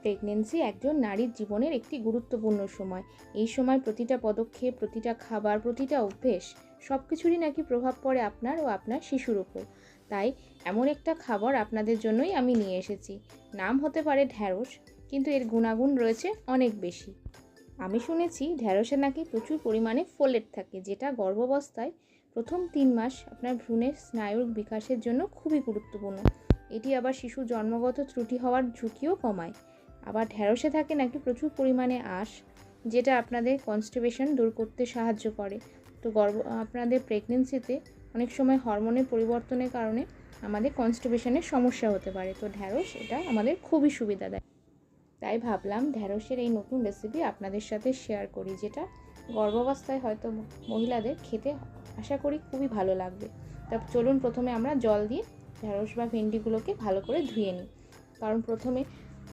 Pregnancy একজন নারীর জীবনের একটি গুরুত্বপূর্ণ সময়। এই সময় প্রতিটা পদক্ষেপ, প্রতিটা খাবার, প্রতিটা অভ্যেস সব কিছুরই নাকি প্রভাব পড়ে আপনার ও আপনার শিশুর উপর। তাই এমন একটা খাবার আপনাদের জন্যই আমি নিয়ে এসেছি। নাম হতে পারে ঢ্যাঁড়স, কিন্তু এর গুণাগুণ রয়েছে অনেক বেশি। আমি শুনেছি ঢ্যাঁড়সে নাকি প্রচুর পরিমাণে ফোলেট থাকে, যেটা গর্ভাবস্থায় প্রথম 3 মাস আপনার ভ্রূণের স্নায়ুর বিকাশের জন্য খুবই গুরুত্বপূর্ণ। এটি আবার শিশু জন্মগত ত্রুটি হওয়ার ঝুঁকিও কমায়। আবার ঢ্যাঁড়সে থাকে নাকি প্রচুর পরিমাণে আঁশ, যেটা আপনাদের কনস্টিপেশন দূর করতে সাহায্য করে। তো আপনাদের প্রেগনেন্সিতে অনেক সময় হরমোনের পরিবর্তনের কারণে আমাদের কনস্টিপেশনের সমস্যা হতে পারে। তো ঢ্যাঁড়স এটা আমাদের খুবই সুবিধা দেয়। তাই ভাবলাম ঢ্যাঁড়সের এই নতুন রেসিপি আপনাদের সাথে শেয়ার করি, যেটা গর্ভাবস্থায় হয়তো মহিলাদের খেতে আশা করি খুবই ভালো লাগবে। তা চলুন প্রথমে আমরা জল দিয়ে ঢ্যাঁড়স বা ভেন্ডিগুলোকে ভালো করে ধুয়ে নিই। কারণ প্রথমে